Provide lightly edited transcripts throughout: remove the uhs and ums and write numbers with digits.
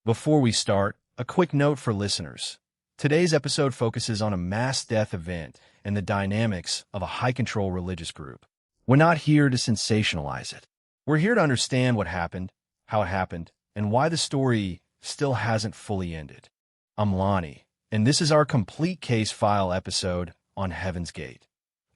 Before we start, a quick note for listeners. Today's episode focuses on a mass death event and the dynamics of a high-control religious group. We're not here to sensationalize it. We're here to understand what happened, how it happened, and why the story still hasn't fully ended. I'm Lonnie, and this is our complete case file episode on Heaven's Gate,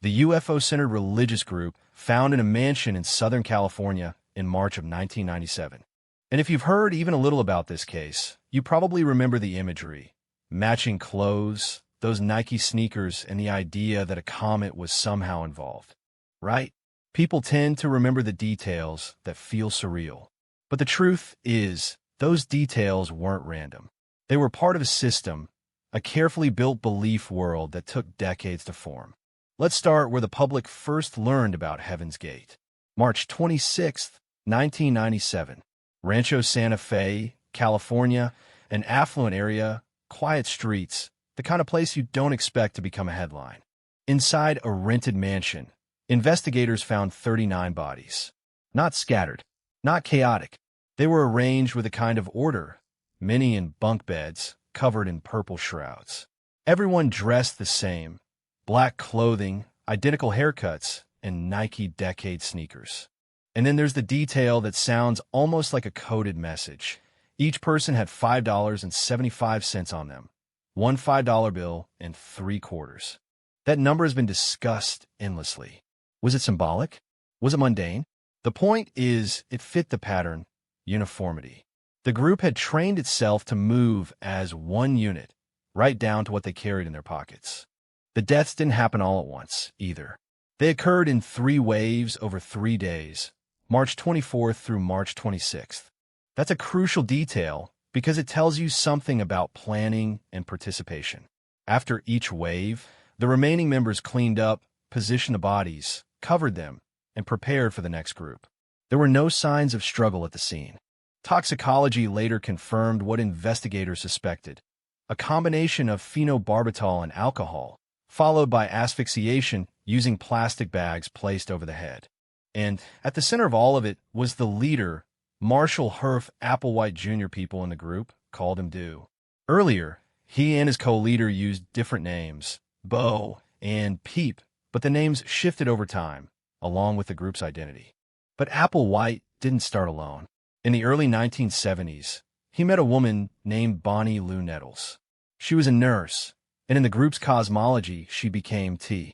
the UFO-centered religious group found in a mansion in Southern California in March of 1997. And if you've heard even a little about this case, you probably remember the imagery. Matching clothes, those Nike sneakers, and the idea that a comet was somehow involved. Right? People tend to remember the details that feel surreal. But the truth is, those details weren't random. They were part of a system, a carefully built belief world that took decades to form. Let's start where the public first learned about Heaven's Gate. March 26, 1997. Rancho Santa Fe, California, an affluent area, quiet streets, the kind of place you don't expect to become a headline. Inside a rented mansion, investigators found 39 bodies. Not scattered, not chaotic. They were arranged with a kind of order, many in bunk beds, covered in purple shrouds. Everyone dressed the same, black clothing, identical haircuts, and Nike Decade sneakers. And then there's the detail that sounds almost like a coded message. Each person had $5.75 on them, one $5 bill and 3 quarters. That number has been discussed endlessly. Was it symbolic? Was it mundane? The point is, it fit the pattern, uniformity. The group had trained itself to move as one unit, right down to what they carried in their pockets. The deaths didn't happen all at once, either. They occurred in 3 waves over 3 days, March 24th through March 26th. That's a crucial detail because it tells you something about planning and participation. After each wave, the remaining members cleaned up, positioned the bodies, covered them, and prepared for the next group. There were no signs of struggle at the scene. Toxicology later confirmed what investigators suspected: a combination of phenobarbital and alcohol, followed by asphyxiation using plastic bags placed over the head. And at the center of all of it was the leader, Marshall Herff Applewhite Jr. People in the group called him Do. Earlier, he and his co-leader used different names, Bo and Peep, but the names shifted over time, along with the group's identity. But Applewhite didn't start alone. In the early 1970s, he met a woman named Bonnie Lou Nettles. She was a nurse, and in the group's cosmology, she became T.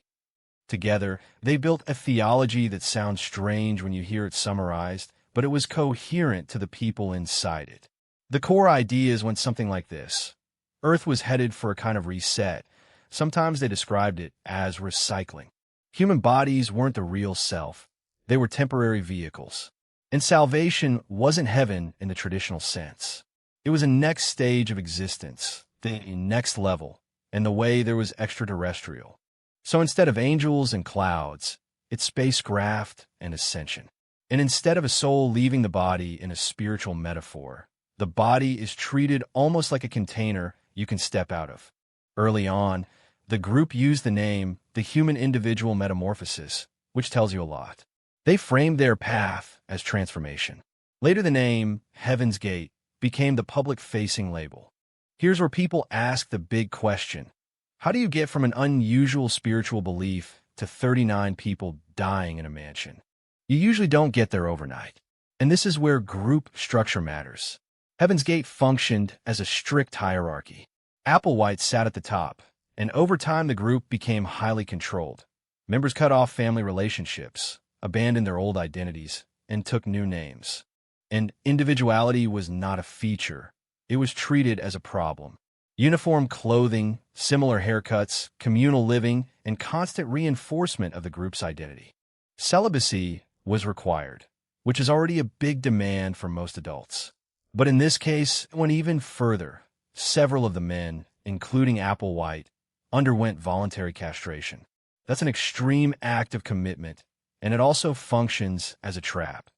Together, they built a theology that sounds strange when you hear it summarized, but it was coherent to the people inside it. The core ideas went something like this. Earth was headed for a kind of reset. Sometimes they described it as recycling. Human bodies weren't the real self. They were temporary vehicles. And salvation wasn't heaven in the traditional sense. It was a next stage of existence, the next level, and the way there was extraterrestrial. So instead of angels and clouds, it's spacecraft and ascension. And instead of a soul leaving the body in a spiritual metaphor, the body is treated almost like a container you can step out of. Early on, the group used the name the Human Individual Metamorphosis, which tells you a lot. They framed their path as transformation. Later, the name Heaven's Gate became the public-facing label. Here's where people ask the big question. How do you get from an unusual spiritual belief to 39 people dying in a mansion? You usually don't get there overnight. And this is where group structure matters. Heaven's Gate functioned as a strict hierarchy. Applewhite sat at the top, and over time the group became highly controlled. Members cut off family relationships, abandoned their old identities, and took new names. And individuality was not a feature. It was treated as a problem. Uniform clothing, similar haircuts, communal living, and constant reinforcement of the group's identity. Celibacy was required, which is already a big demand for most adults. But in this case, it went even further. Several of the men, including Applewhite, underwent voluntary castration. That's an extreme act of commitment, and it also functions as a trap.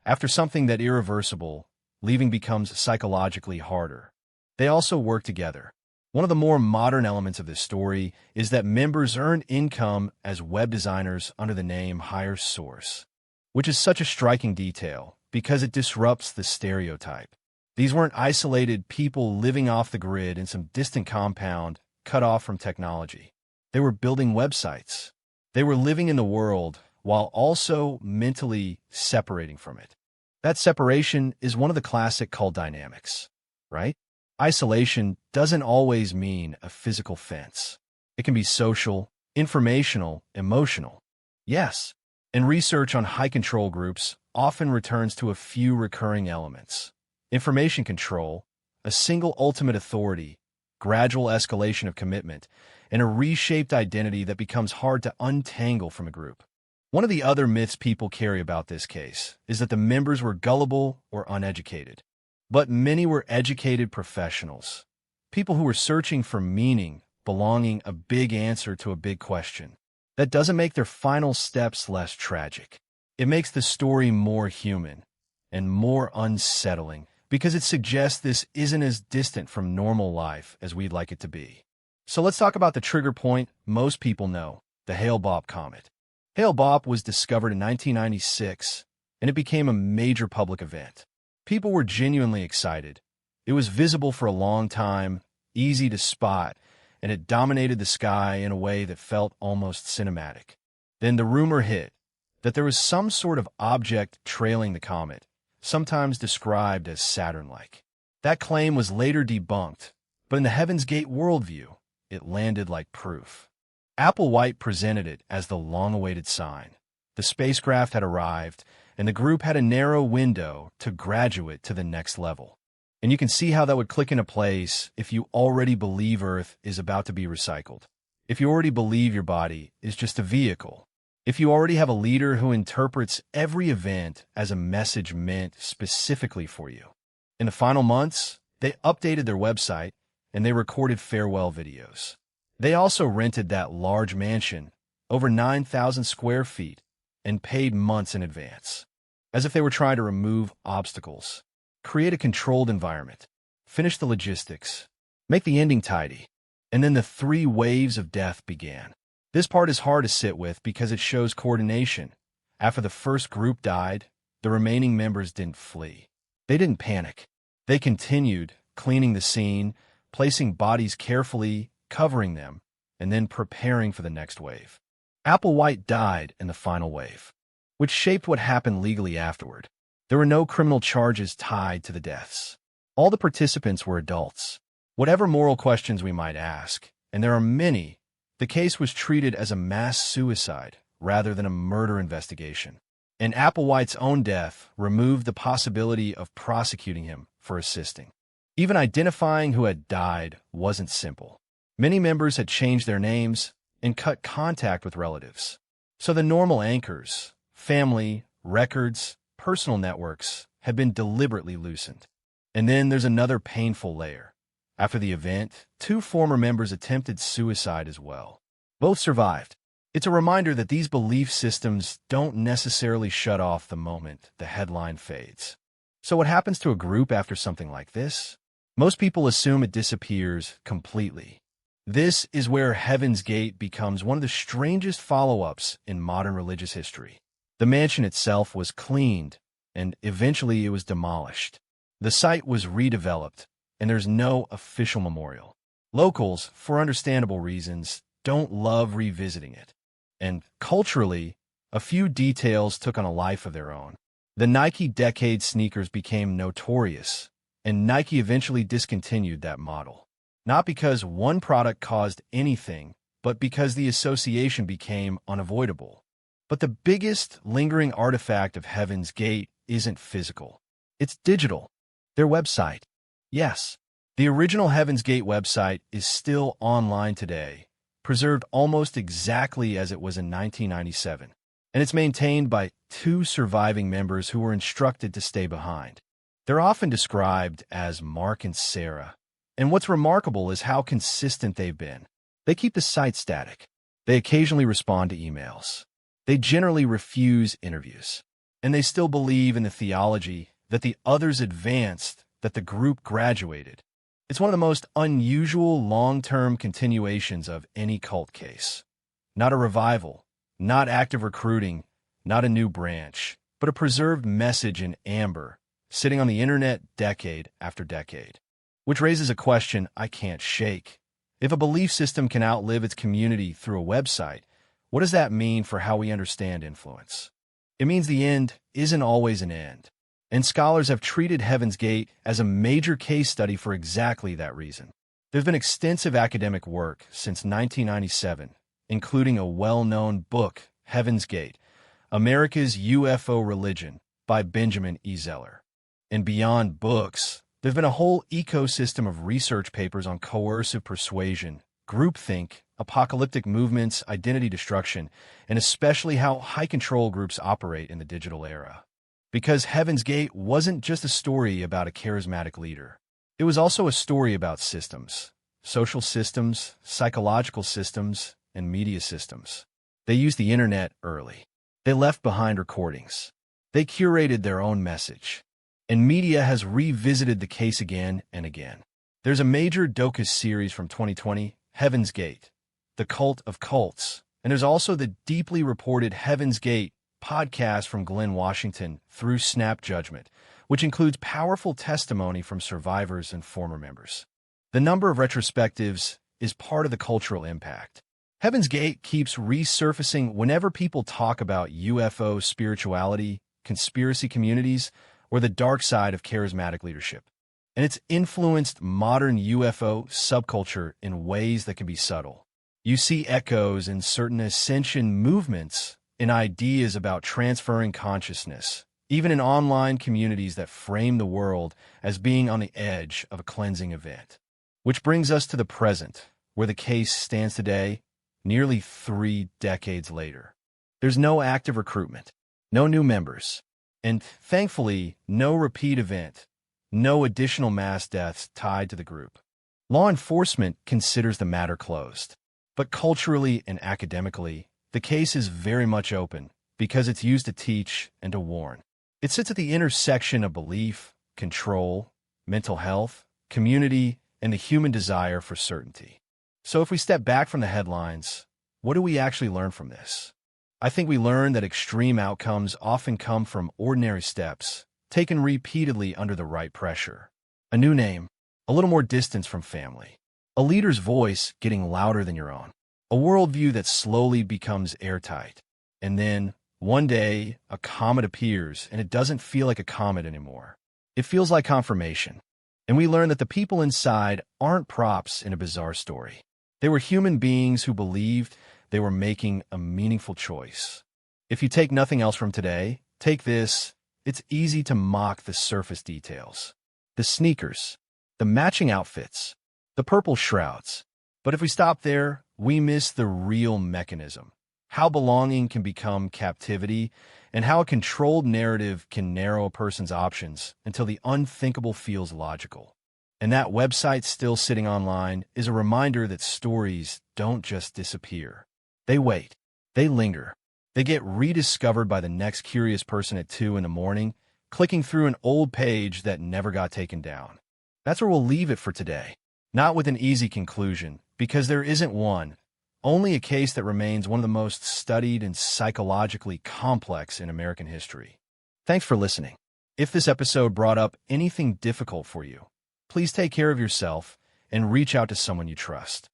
After something that irreversible, leaving becomes psychologically harder. They also work together. One of the more modern elements of this story is that members earn income as web designers under the name Higher Source, which is such a striking detail because it disrupts the stereotype. These weren't isolated people living off the grid in some distant compound cut off from technology. They were building websites. They were living in the world while also mentally separating from it. That separation is one of the classic cult dynamics, right? Isolation doesn't always mean a physical fence. It can be social, informational, emotional. Yes, and research on high control groups often returns to a few recurring elements. Information control, a single ultimate authority, gradual escalation of commitment, and a reshaped identity that becomes hard to untangle from a group. One of the other myths people carry about this case is that the members were gullible or uneducated. But many were educated professionals, people who were searching for meaning, belonging, a big answer to a big question. That doesn't make their final steps less tragic. It makes the story more human and more unsettling because it suggests this isn't as distant from normal life as we'd like it to be. So let's talk about the trigger point most people know, the Hale-Bopp comet. Hale-Bopp was discovered in 1996, and it became a major public event. People were genuinely excited. It was visible for a long time, easy to spot, and it dominated the sky in a way that felt almost cinematic. Then the rumor hit that there was some sort of object trailing the comet, sometimes described as Saturn-like. That claim was later debunked, but in the Heaven's Gate worldview, it landed like proof. Applewhite presented it as the long-awaited sign. The spacecraft had arrived, and the group had a narrow window to graduate to the next level. And you can see how that would click into place if you already believe Earth is about to be recycled. If you already believe your body is just a vehicle. If you already have a leader who interprets every event as a message meant specifically for you. In the final months, they updated their website and they recorded farewell videos. They also rented that large mansion, over 9,000 square feet, and paid months in advance, as if they were trying to remove obstacles, create a controlled environment, finish the logistics, make the ending tidy. And then the 3 waves of death began. This part is hard to sit with because it shows coordination. After the first group died, the remaining members didn't flee. They didn't panic. They continued, cleaning the scene, placing bodies carefully, covering them, and then preparing for the next wave. Applewhite died in the final wave, which shaped what happened legally afterward. There were no criminal charges tied to the deaths. All the participants were adults. Whatever moral questions we might ask, and there are many, the case was treated as a mass suicide rather than a murder investigation. And Applewhite's own death removed the possibility of prosecuting him for assisting. Even identifying who had died wasn't simple. Many members had changed their names and cut contact with relatives. So the normal anchors, family, records, personal networks, had been deliberately loosened. And then there's another painful layer. After the event, 2 former members attempted suicide as well. Both survived. It's a reminder that these belief systems don't necessarily shut off the moment the headline fades. So what happens to a group after something like this? Most people assume it disappears completely. This is where Heaven's Gate becomes one of the strangest follow-ups in modern religious history. The mansion itself was cleaned, and eventually it was demolished. The site was redeveloped, and there's no official memorial. Locals, for understandable reasons, don't love revisiting it. And culturally, a few details took on a life of their own. The Nike Decade sneakers became notorious, and Nike eventually discontinued that model. Not because one product caused anything, but because the association became unavoidable. But the biggest lingering artifact of Heaven's Gate isn't physical. It's digital. Their website. Yes, the original Heaven's Gate website is still online today, preserved almost exactly as it was in 1997. And it's maintained by 2 surviving members who were instructed to stay behind. They're often described as Mark and Sarah. And what's remarkable is how consistent they've been. They keep the site static. They occasionally respond to emails. They generally refuse interviews. And they still believe in the theology that the others advanced, that the group graduated. It's one of the most unusual long-term continuations of any cult case. Not a revival, not active recruiting, not a new branch, but a preserved message in amber, sitting on the internet decade after decade. Which raises a question I can't shake. If a belief system can outlive its community through a website, what does that mean for how we understand influence? It means the end isn't always an end. And scholars have treated Heaven's Gate as a major case study for exactly that reason. There's been extensive academic work since 1997, including a well-known book, Heaven's Gate, America's UFO Religion, by Benjamin E. Zeller. And beyond books, there's been a whole ecosystem of research papers on coercive persuasion, groupthink, apocalyptic movements, identity destruction, and especially how high-control groups operate in the digital era. Because Heaven's Gate wasn't just a story about a charismatic leader. It was also a story about systems, social systems, psychological systems, and media systems. They used the internet early. They left behind recordings. They curated their own message. And media has revisited the case again and again. There's a major docu series from 2020, Heaven's Gate, The Cult of Cults. And there's also the deeply reported Heaven's Gate podcast from Glenn Washington through Snap Judgment, which includes powerful testimony from survivors and former members. The number of retrospectives is part of the cultural impact. Heaven's Gate keeps resurfacing whenever people talk about UFO spirituality, conspiracy communities, or the dark side of charismatic leadership. And it's influenced modern UFO subculture in ways that can be subtle. You see echoes in certain ascension movements, in ideas about transferring consciousness, even in online communities that frame the world as being on the edge of a cleansing event. Which brings us to the present, where the case stands today, nearly 3 decades later. There's no active recruitment, no new members, and thankfully, no repeat event, no additional mass deaths tied to the group. Law enforcement considers the matter closed. But culturally and academically, the case is very much open because it's used to teach and to warn. It sits at the intersection of belief, control, mental health, community, and the human desire for certainty. So if we step back from the headlines, what do we actually learn from this? I think we learn that extreme outcomes often come from ordinary steps, taken repeatedly under the right pressure. A new name, a little more distance from family, a leader's voice getting louder than your own, a worldview that slowly becomes airtight. And then, one day, a comet appears, and it doesn't feel like a comet anymore. It feels like confirmation. And we learn that the people inside aren't props in a bizarre story. They were human beings who believed they were making a meaningful choice. If you take nothing else from today, take this. It's easy to mock the surface details. The sneakers, the matching outfits, the purple shrouds. But if we stop there, we miss the real mechanism. How belonging can become captivity, and how a controlled narrative can narrow a person's options until the unthinkable feels logical. And that website still sitting online is a reminder that stories don't just disappear. They wait. They linger. They get rediscovered by the next curious person at 2 in the morning, clicking through an old page that never got taken down. That's where we'll leave it for today. Not with an easy conclusion, because there isn't one. Only a case that remains one of the most studied and psychologically complex in American history. Thanks for listening. If this episode brought up anything difficult for you, please take care of yourself and reach out to someone you trust.